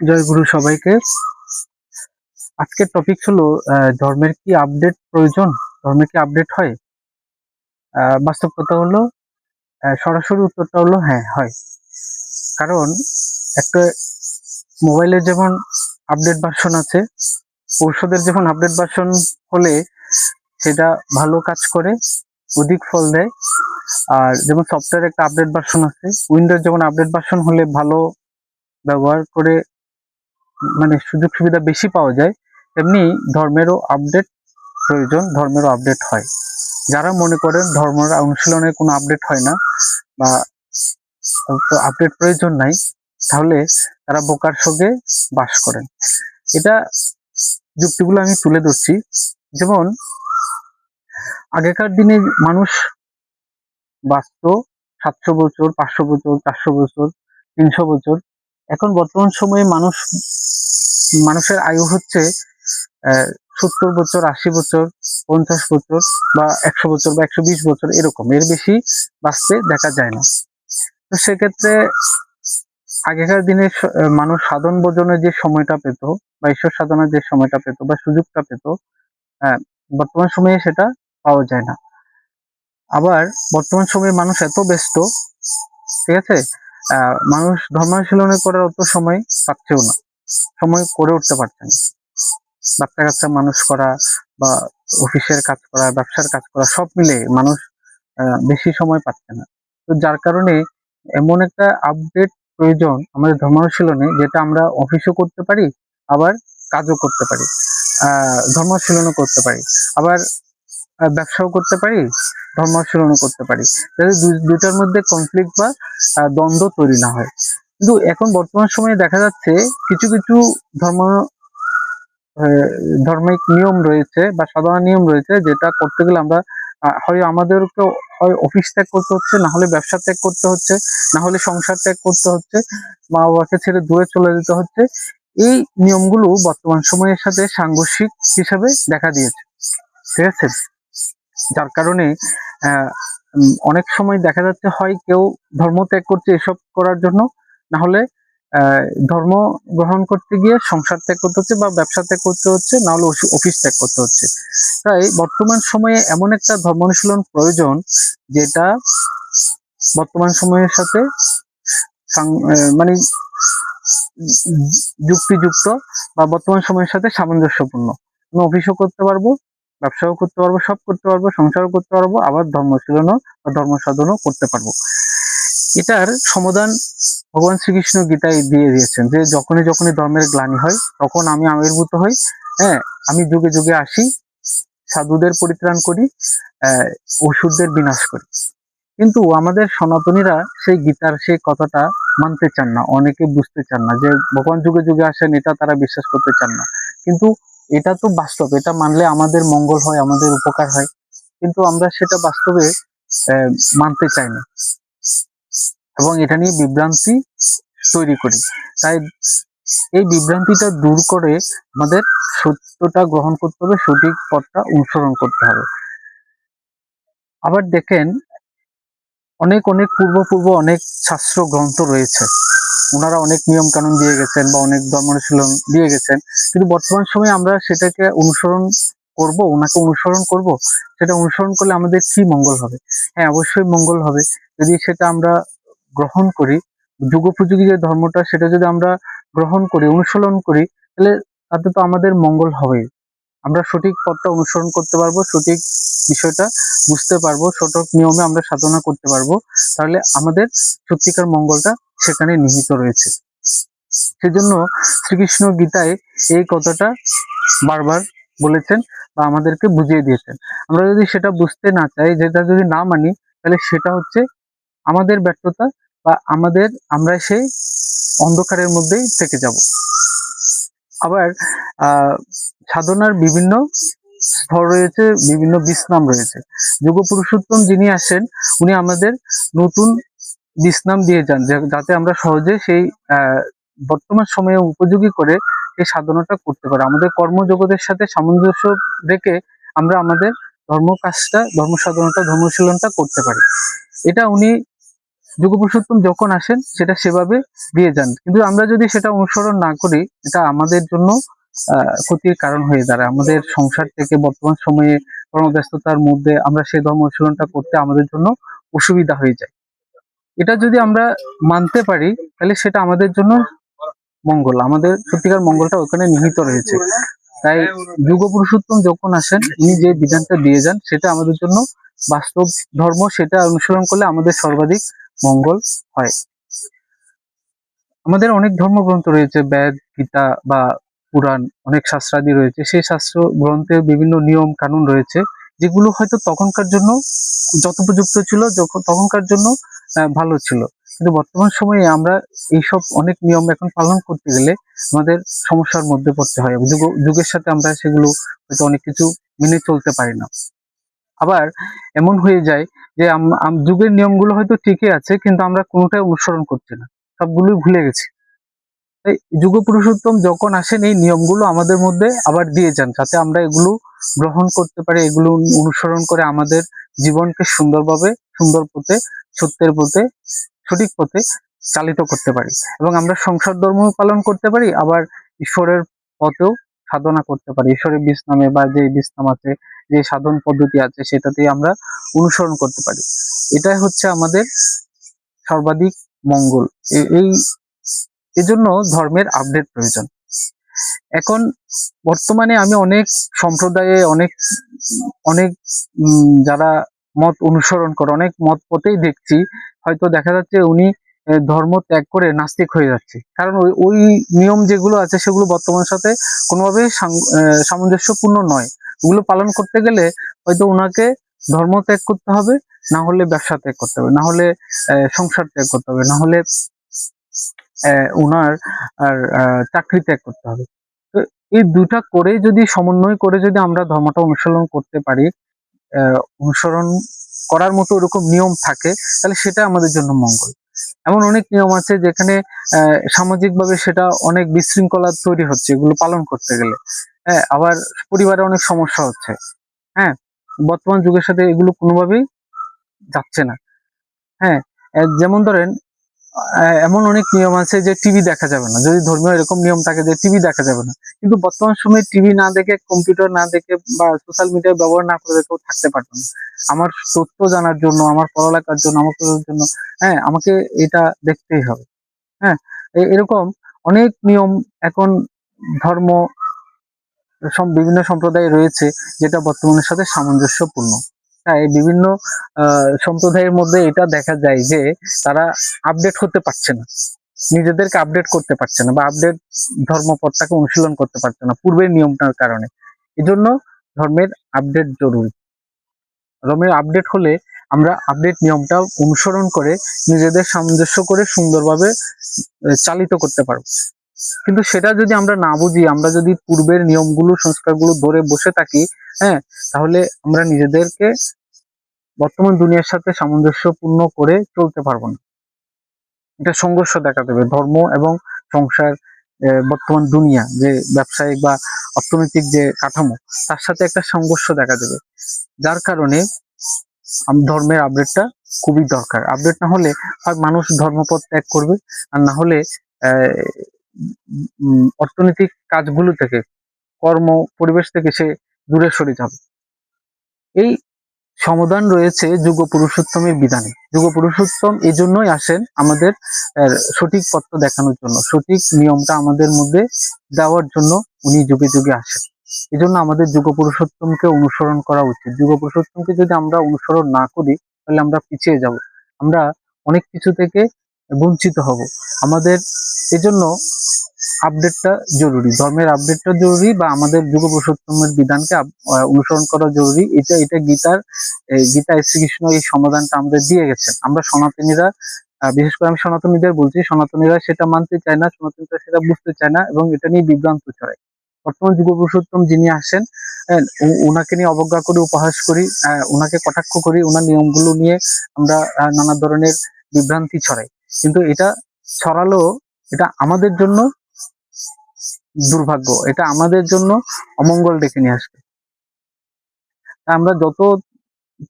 জয় গুরু সবাইকে। আজকের টপিক হলো ধর্মের কি আপডেট প্রয়োজন, ধর্মের কি আপডেট হয়। বাস্তব কথা হলো, সরাসরি উত্তরটা হলো হ্যাঁ হয়। কারণ একটা মোবাইলের যেমন আপডেট ভার্সন আছে, ঔষধের যেমন আপডেট ভার্সন হলে সেটা ভালো কাজ করে, অধিক ফল দেয়। আর যেমন সফটওয়্যার একটা আপডেট ভার্সন আছে, উইন্ডোজ যেমন আপডেট ভার্সন হলে ভালো ব্যবহার করে মানে সুযোগ সুবিধা বেশি পাওয়া যায়, তেমনি ধর্মেরও আপডেট প্রয়োজন, ধর্মেরও আপডেট হয়। যারা মনে করেন ধর্মের অনুশীলনের কোনো আপডেট হয় না বা আপডেট প্রয়োজন নাই, তাহলে তারা বোকার সঙ্গে বাস করেন। এটা যুক্তিগুলো আমি তুলে ধরছি। যেমন আগেকার দিনে মানুষ বাঁচত 700 বছর, 500 বছর, 400 বছর, 300 বছর। এখন বর্তমান সময়ে মানুষের আয়ু হচ্ছে 70 বছর, 80 বছর, 50 বছর বা 100 বছর বা 120 বছর, এরকম। এর বেশি বাঁচতে দেখা যায় না। তো সেক্ষেত্রে আগেকার দিনে মানুষ সাধন ভোজনের যে সময়টা পেত বা ঈশ্বর সাধনার যে সময়টা পেত বা সুযোগটা পেত, বর্তমান সময়ে সেটা পাওয়া যায় না। আবার বর্তমান সময়ে মানুষ এত ব্যস্ত, ঠিক আছে, মানুষ ধর্মানুশীলনে করার অত সময় পাচ্ছেও না, সময় করে উঠতে পারছে না। বাচ্চা কাচ্চা মানুষ করা বা অফিসের কাজ করা, ব্যবসার কাজ করা, সব মিলে মানুষ বেশি সময় পাচ্ছে না। তো যার কারণে এমন একটা আপডেট প্রয়োজন আমাদের ধর্মানুশীলনে, যেটা আমরা অফিসও করতে পারি, আবার কাজও করতে পারি, ধর্মানুশীলনও করতে পারি, আবার ব্যবসাও করতে পারি, ধর্মানুশীলনও করতে পারি, যাতে দুটার মধ্যে কনফ্লিক্ট বা দ্বন্দ্ব তৈরি না হয়। কিন্তু এখন বর্তমান সময়ে দেখা যাচ্ছে কিছু কিছু ধর্ম ধর্মিক নিয়ম রয়েছে বা সাধারণ নিয়ম রয়েছে, যেটা করতে গেলে আমরা হয় আমাদেরকে হয় অফিস ত্যাগ করতে হচ্ছে, না হলে ব্যবসা ত্যাগ করতে হচ্ছে, না হলে সংসার ত্যাগ করতে হচ্ছে, মা বাবাকে ছেড়ে দূরে চলে যেতে হচ্ছে। এই নিয়মগুলো বর্তমান সময়ের সাথে সাংঘর্ষিক হিসাবে দেখা দিয়েছে, ঠিক আছে। যার কারণে অনেক সময় দেখা যাচ্ছে হয় কেউ ধর্ম ত্যাগ করছে এসব করার জন্য, না হলে ধর্ম গ্রহণ করতে গিয়ে সংসার ত্যাগ করতে হচ্ছে বা ব্যবসা ত্যাগ করতে হচ্ছে, না হলে অফিস ত্যাগ করতে হচ্ছে। তাই বর্তমান সময়ে এমন একটা ধর্ম অনুশীলন প্রয়োজন, যেটা বর্তমান সময়ের সাথে মানে যুক্তিযুক্ত বা বর্তমান সময়ের সাথে সামঞ্জস্যপূর্ণ। আমি অফিসও করতে পারবো, ব্যবসাও করতে পারবো, সব করতে পারবো, সংসারও করতে পারবো, আবার ধর্মশীলনও বা ধর্ম সাধনও করতে পারবো। এটার সমাধান ভগবান শ্রীকৃষ্ণ গীতায় দিয়ে দিয়েছেন, যে যখনই যখনই ধর্মের গ্লানি হয় তখন আমি আবির্ভূত হই, হ্যাঁ, আমি যুগে যুগে আসি, সাধুদের পরিত্রাণ করি, অসুরদের বিনাশ করি। কিন্তু আমাদের সনাতনীরা সেই গীতার সেই কথাটা মানতে চান না, অনেকে বুঝতে চান না যে ভগবান যুগে যুগে আসেন, এটা তারা বিশ্বাস করতে চান না। কিন্তু এটা তো বাস্তব, এটা মানলে আমাদের মঙ্গল হয়, আমাদের উপকার হয়, কিন্তু আমরা সেটা বাস্তবে মানতে চাই না এবং এটা নিয়ে বিভ্রান্তি তৈরি করি। তাই এই বিভ্রান্তিটা দূর করে আমাদের সত্যটা গ্রহণ করতে হবে, সঠিক পথটা অনুসরণ করতে হবে। আবার দেখেন, অনেক অনেক পূর্ব অনেক শাস্ত্র গ্রন্থ রয়েছে, ওনারা অনেক নিয়ম কানুন দিয়ে গেছেন বা অনেক ধর্মানুশীলন দিয়ে গেছেন, কিন্তু বর্তমান সময়ে আমরা সেটাকে অনুসরণ করব, ওনাকে অনুসরণ করব। সেটা অনুসরণ করলে আমাদের কি মঙ্গল হবে? হ্যাঁ, অবশ্যই মঙ্গল হবে। যদি সেটা আমরা গ্রহণ করি, যুগোপযোগী যে ধর্মটা, সেটা যদি আমরা গ্রহণ করি, অনুসরণ করি, তাহলে তাতে তো আমাদের মঙ্গল হবে। আমরা সঠিক পথটা অনুসরণ করতে পারবো, সঠিক বিষয়টা বুঝতে পারবো, সঠিক নিয়মে আমরা সাধনা করতে পারবো। তাহলে আমাদের সত্যিকার মঙ্গলটা সেখানে নিহিত রয়েছে। সেজন্য শ্রীকৃষ্ণ গীতায় এই কথাটা বারবার বলেছেন বা আমাদেরকে বুঝিয়ে দিয়েছেন। আমরা যদি সেটা বুঝতে না চাই, যেটা যদি না মানি, তাহলে সেটা হচ্ছে আমাদের ব্যর্থতা বা আমরা সেই অন্ধকারের মধ্যেই থেকে যাব। আবার সাধনার বিভিন্ন স্তর রয়েছে, বিভিন্ন বিশ্রাম রয়েছে। যোগ পুরুষোত্তম যিনি আসেন, উনি আমাদের নতুন বিশ্রাম দিয়ে যান, যাতে আমরা সহজে সেই বর্তমান সময়ে উপযোগী করে এই সাধনাটা করতে পারি। আমাদের কর্মজগতের সাথে সামঞ্জস্য রেখে আমরা আমাদের ধর্ম কাজটা, ধর্ম সাধনাটা, ধর্মশীলনটা করতে পারি। এটা উনি যুগ পুরুষোত্তম যখন আসেন সেটা সেভাবে দিয়ে যান, কিন্তু আমরা যদি সেটা অনুসরণ না করি এটা আমাদের জন্য ক্ষতির কারণ হয়ে দাঁড়ায়। আমাদের সংসার থেকে বর্তমান সময়ে কর্মব্যস্ততার মধ্যে আমরা সেই ধর্ম অনুশীলনটা করতে আমাদের জন্য অসুবিধা হয়ে যায়। এটা যদি আমরা মানতে পারি তাহলে সেটা আমাদের জন্য মঙ্গল, আমাদের সত্যিকার মঙ্গলটা ওখানে নিহিত রয়েছে। তাই যুগ পুরুষোত্তম যখন আসেন উনি যে বিধানটা দিয়ে যান সেটা আমাদের জন্য বাস্তব ধর্ম, সেটা অনুসরণ করলে আমাদের সর্বাধিক মঙ্গল হয়। আমাদের অনেক ধর্মগ্রন্থ রয়েছে, বেদ, গীতা বা পুরাণ, অনেক শাস্ত্রাদি রয়েছে। সেই শাস্ত্র গ্রন্থে বিভিন্ন নিয়ম কানুন রয়েছে যেগুলো হয়তো তখনকার জন্য যথোপযুক্ত ছিল, যখন তখনকার জন্য ভালো ছিল, কিন্তু বর্তমান সময়ে আমরা এইসব অনেক নিয়ম এখন পালন করতে গেলে আমাদের সমস্যার মধ্যে পড়তে হয়। যুগের সাথে আমরা সেগুলো হয়তো অনেক কিছু মেনে চলতে পারি না। আবার এমন হয়ে যায় যে যুগের নিয়মগুলো হয়তো ঠিকই আছে কিন্তু আমরা কোনোটাই অনুসরণ করছি না, সবগুলোই ভুলে গেছি। তাই যুগ পুরুষোত্তম যখন আসেন এই নিয়মগুলো আমাদের মধ্যে আবার দিয়ে যান, যাতে আমরা এগুলো গ্রহণ করতে পারি, এগুলো অনুসরণ করে আমাদের জীবনকে সুন্দরভাবে, সুন্দর পথে, সত্যের পথে, সঠিক পথে চালিত করতে পারি, এবং আমরা সংসার ধর্ম পালন করতে পারি, আবার ঈশ্বরের পথেও সাধনা করতে পারি। ঈশ্বরের বীজ নামে বা যে বীজ নাম আছে, যে সাধন পদ্ধতি আছে সেটাতে আমরা অনুসরণ করতে পারি। এটাই হচ্ছে আমাদের সর্বাধিক মঙ্গল। এই এজন্য ধর্মের আপডেট প্রয়োজন। এখন বর্তমানে আমি অনেক সম্প্রদায়ে অনেক অনেক যারা মত অনুসরণ করে অনেক মত পথেই দেখছি, হয়তো দেখা যাচ্ছে উনি ধর্ম ত্যাগ করে নাস্তিক হয়ে যাচ্ছে, কারণ ওই নিয়ম যেগুলো আছে সেগুলো বর্তমানের সাথে কোনোভাবেই সামঞ্জস্যপূর্ণ নয়। ওগুলো পালন করতে গেলে হয়তো ওনাকে ধর্ম ত্যাগ করতে হবে, না হলে ব্যবসা ত্যাগ করতে হবে, না হলে সংসার ত্যাগ করতে হবে, না হলে উনার আর চাকরি ত্যাগ করতে হবে। তো এই দুটা করে যদি সমন্বয় করে যদি আমরা ধর্মটা অনুসরণ করতে পারি, অনুসরণ করার মতো ওরকম নিয়ম থাকে, তাহলে সেটা আমাদের জন্য মঙ্গল। এমন অনেক নিয়ম আছে যেখানে সামাজিকভাবে সেটা অনেক বিশৃঙ্খলা তৈরি হচ্ছে এগুলো পালন করতে গেলে। হ্যাঁ, আবার পরিবারে অনেক সমস্যা হচ্ছে। হ্যাঁ, বর্তমান যুগের সাথে এগুলো কোনোভাবেই যাচ্ছে না। হ্যাঁ, যেমন ধরেন এমন অনেক নিয়ম আছে যে টিভি দেখা যাবে না, যদি ধর্মীয় এরকম নিয়ম থাকে যে টিভি দেখা যাবে না, কিন্তু বর্তমান সময়ে টিভি না দেখে, কম্পিউটার না দেখে বা সোশ্যাল মিডিয়া ব্যবহার না করে কেউ থাকতে পারবে না। আমার তথ্য জানার জন্য, আমার পড়ালেখার জন্য, আমার জন্য, হ্যাঁ, আমাকে এটা দেখতেই হবে। হ্যাঁ, এরকম অনেক নিয়ম এখন ধর্ম বিভিন্ন সম্প্রদায় রয়েছে যেটা বর্তমানের সাথে সামঞ্জস্যপূর্ণ। তাই বিভিন্ন সম্প্রদায়ের মধ্যে এটা দেখা যায় যে তারা আপডেট হতে পারছে না, নিজেদেরকে আপডেট করতে পারছে না, বা আপডেট ধর্মপথটাকে অনুশীলন করতে পারছে না পূর্বের নিয়মটার কারণে। এজন্য ধর্মের আপডেট জরুরি। ধর্মের আপডেট হলে আমরা আপডেট নিয়মটা অনুসরণ করে নিজেদের সামঞ্জস্য করে সুন্দরভাবে চালিত করতে পারবো। কিন্তু সেটা যদি আমরা না বুঝি, আমরা যদি পূর্বের নিয়মগুলো, সংস্কারগুলো ধরে বসে থাকি, হ্যাঁ, তাহলে আমরা নিজেদেরকে বর্তমান দুনিয়ার সাথে সামঞ্জস্যপূর্ণ করে চলতে পারবো না। এটা সংঘর্ষ দেখা দেবে ধর্ম এবং সংসার, বর্তমান দুনিয়া যে ব্যবসায়িক বা অর্থনৈতিক যে কাঠামো, তার সাথে একটা সংঘর্ষ দেখা দেবে। যার কারণে ধর্মের আপডেটটা খুবই দরকার। আপডেট না হলে হয় মানুষ ধর্মপথ ত্যাগ করবে, আর না হলে অর্থনৈতিক কাজগুলো থেকে, কর্ম পরিবেশ থেকে সে দূরে সরে যাবে। এই সমাধান রয়েছে যুগ পুরুষোত্তমের বিধানে। যুগ পুরুষোত্তম এই জন্যই আসেন আমাদের সঠিক পথ দেখানোর জন্য, সঠিক নিয়মটা আমাদের মধ্যে দেওয়ার জন্য উনি যুগে যুগে আসেন। এই জন্য আমাদের যুগ পুরুষোত্তমকে অনুসরণ করা উচিত। যুগ পুরুষোত্তমকে যদি আমরা অনুসরণ না করি তাহলে আমরা পিছিয়ে যাব, আমরা অনেক কিছু থেকে বঞ্চিত হব। আমাদের এজন্য আপডেটটা জরুরি, ধর্মের আপডেটটা জরুরি, বা আমাদের যুগ পুরুষোত্তমের বিধানকে অনুসরণ করা জরুরি। এটা গীতা শ্রীকৃষ্ণ এই সমাধানটা আমাদের দিয়ে গেছেন। আমরা সনাতনীরা, বিশেষ করে আমি সনাতনীদের বলছি, সনাতনীরা সেটা মানতে চায় না, সনাতনীরা সেটা বুঝতে চায় না, এবং এটা নিয়ে বিভ্রান্ত ছড়ায়। বর্তমান যুগ পুরুষোত্তম যিনি আসেন, ওনাকে নিয়ে অবজ্ঞা করি, উপহাস করি, ওনাকে কটাক্ষ করি, ওনার নিয়মগুলো নিয়ে আমরা নানা ধরনের বিভ্রান্তি ছড়াই, কিন্তু এটা ছড়ালেও এটা আমাদের জন্য দুর্ভাগ্য, এটা আমাদের জন্য অমঙ্গল ডেকে নিয়ে আসবে। আমরা যত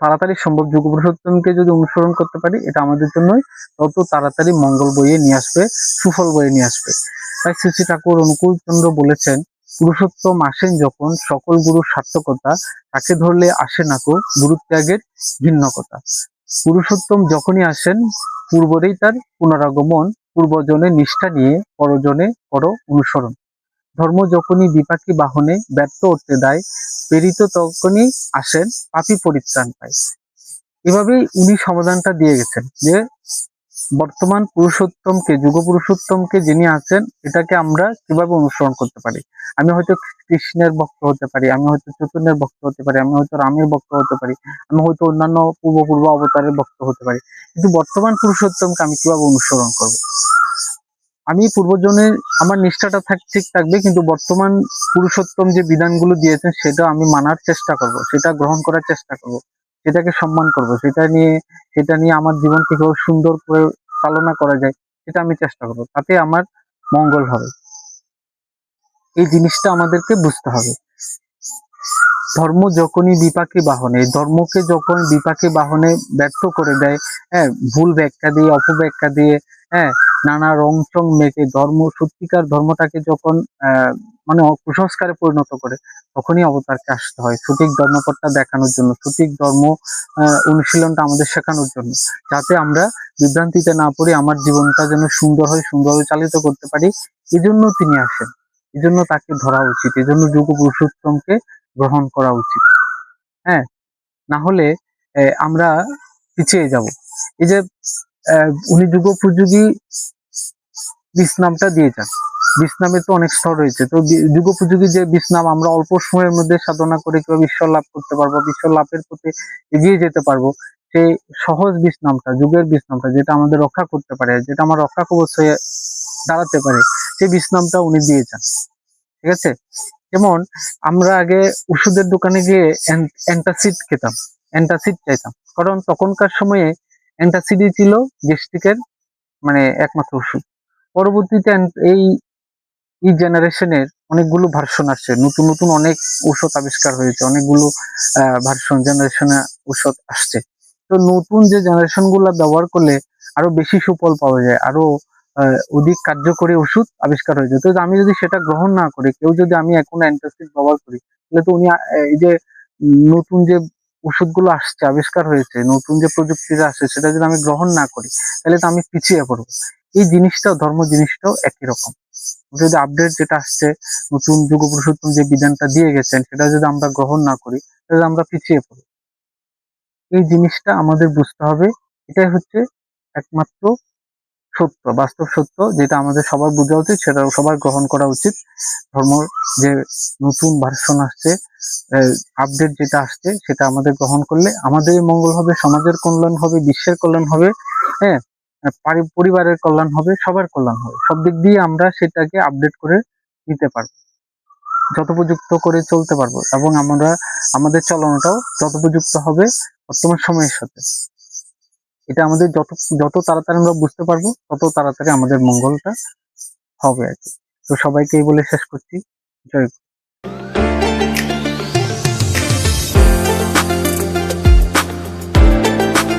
তাড়াতাড়ি সম্ভব যুগ পুরুষোত্তমকে যদি অনুসরণ করতে পারি, এটা আমাদের জন্যই তত তাড়াতাড়ি মঙ্গল বইয়ে নিয়ে আসবে, সুফল বইয়ে নিয়ে আসবে। তাই শ্রী শ্রী ঠাকুর অনুকূল চন্দ্র বলেছেন, পুরুষোত্তম আসেন যখন সকল গুরুর সার্থকতা, তাকে ধরলে আসে না কো গুরুত্যাগের ভিন্ন কথা। পুরুষোত্তম যখনই আসেন পূর্বরেই তার পুনরাগমন, পূর্বজনে নিষ্ঠা নিয়ে পরজনে করো অনুসরণ। ধর্ম যখনই বিপাকী বাহনে ব্যর্থ উঠতে দেয়, প্রেরিত তখনই আসেন পাপী পরিত্রাণ পায়। এভাবেই উনি সমাধানটা দিয়ে গেছেন যে বর্তমান পুরুষোত্তমকে, যুগ পুরুষোত্তমকে যিনি আছেন, এটাকে আমরা কিভাবে অনুসরণ করতে পারি। আমি হয়তো কৃষ্ণের ভক্ত হতে পারি, আমি হয়তো চৈতন্যের ভক্ত হতে পারি, আমি হয়তো রামের ভক্ত হতে পারি, আমি হয়তো অন্যান্য পূর্ব অবতারের ভক্ত হতে পারি, কিন্তু বর্তমান পুরুষোত্তমকে আমি কিভাবে অনুসরণ করব। আমি পূর্বজনের আমার নিষ্ঠাটা ঠিক থাকবে, কিন্তু বর্তমান পুরুষোত্তম যে বিধানগুলো দিয়েছেন সেটা আমি মানার চেষ্টা করব, সেটা গ্রহণ করার চেষ্টা করব, সেটাকে সম্মান করব, সেটা নিয়ে আমার জীবনকে কিভাবে সুন্দর করে চালনা করা যায় সেটা আমি চেষ্টা করব, তাতে আমার মঙ্গল হবে। এই জিনিসটা আমাদেরকে বুঝতে হবে। ধর্ম যখনই বিপাকী বাহনে, ধর্মকে যখন বিপাকী বাহনে ব্যর্থ করে দেয়, হ্যাঁ, ভুল ব্যাখ্যা দিয়ে, অপব্যাখ্যা দিয়ে, হ্যাঁ, নানা রং চং মেখে সত্যিকার ধর্মটাকে যখন মানে কুসংস্কারে পরিণত করে, তখনই অবতারকে আসতে হয় সঠিক ধর্মপথটা দেখানোর জন্য, সঠিক ধর্ম অনুশীলনটা আমাদের শেখানোর জন্য, যাতে আমরা বিভ্রান্তিতে না পড়ি, আমার জীবনটা যেন সুন্দর হয়, সুন্দরভাবে চালিত করতে পারি। এজন্য তিনি আসেন, এজন্য তাকে ধরা উচিত, এজন্য যুগ পুরুষোত্তমকে গ্রহণ করা উচিত। হ্যাঁ, না হলে আমরা পিছিয়ে যাব। এই যে উনি যুগোপযোগী বীজনামটা দিয়ে যান, বীজনামের তো অনেক স্তর রয়েছে, তো যুগোপযোগী যে বীজনাম আমরা অল্প সময়ের মধ্যে সাধনা করে কিভাবে ঈশ্বর লাভ করতে পারবো, ঈশ্বর লাভের পথে এগিয়ে যেতে পারবো, সেই সহজ বীজনামটা, যুগের বীজনামটা, যেটা আমাদের রক্ষা করতে পারে, যেটা আমার রক্ষা কবচ হয়ে দাঁড়াতে পারে, সেই বীজনামটা উনি দিয়ে যান। ঠিক আছে। যেমন আমরা আগে ওষুধের দোকানে গিয়ে অ্যান্টাসিড খেতাম, অ্যান্টাসিড চাইতাম, কারণ তখনকার সময়ে অ্যান্টাসিডই ছিল গ্যাস্ট্রিকের মানে একমাত্র ওষুধ। পরবর্তীতে এই এই জেনারেশনের অনেকগুলো ভার্সন আসছে, নতুন নতুন অনেক ঔষধ আবিষ্কার হয়েছে, অনেকগুলো ভার্সন জেনারেশনে ঔষধ আসছে। তো নতুন যে জেনারেশন গুলা ব্যবহার করলে আরো বেশি সুফল পাওয়া যায়, আরো অধিক কার্যকরী ওষুধ আবিষ্কার হয়েছে। তো আমি যদি সেটা গ্রহণ না করি, কেউ যদি আমি এখন অ্যান্টাসিড ব্যবহার করি, তাহলে তো উনি এই যে নতুন যে ওষুধগুলো আসছে, আবিষ্কার হয়েছে, নতুন যে প্রযুক্তিটা আসছে, সেটা যদি আমি গ্রহণ না করি, তাহলে তো আমি পিছিয়ে পড়বো। এই জিনিসটাও, ধর্ম জিনিসটাও একই রকম। যদি আপডেট যেটা আসছে, নতুন যুগ পুরুষোত্তম যে বিধানটা দিয়ে গেছেন, সেটা যদি আমরা গ্রহণ না করি, তাহলে আমরা পিছিয়ে পড়ব। এই জিনিসটা আমাদের বুঝতে হবে। এটাই হচ্ছে একমাত্র সত্য, বাস্তব সত্য, যেটা আমাদের সবার বোঝা উচিত, সেটা সবার গ্রহণ করা উচিত। ধর্ম যে নতুন ভার্সন আসছে, আপডেট যেটা আসছে, সেটা আমাদের গ্রহণ করলে আমাদের মঙ্গল হবে, সমাজের কল্যাণ হবে, বিশ্বের কল্যাণ হবে, হ্যাঁ, পরিবারের কল্যাণ হবে, সবার কল্যাণ হবে। সব দিক দিয়ে আমরা সেটাকে আপডেট করে নিতে পারবো, যথোপযুক্ত করে চলতে পারবো, এবং আমরা আমাদের চলনটাও যথোপযুক্ত হবে বর্তমান সময়ের সাথে। এটা আমাদের যত যত তাড়াতাড়ি আমরা বুঝতে পারবো, তত তাড়াতাড়ি আমাদের মঙ্গলটা হবে আর কি। তো সবাইকে এই বলে শেষ করছি। জয় গুরু।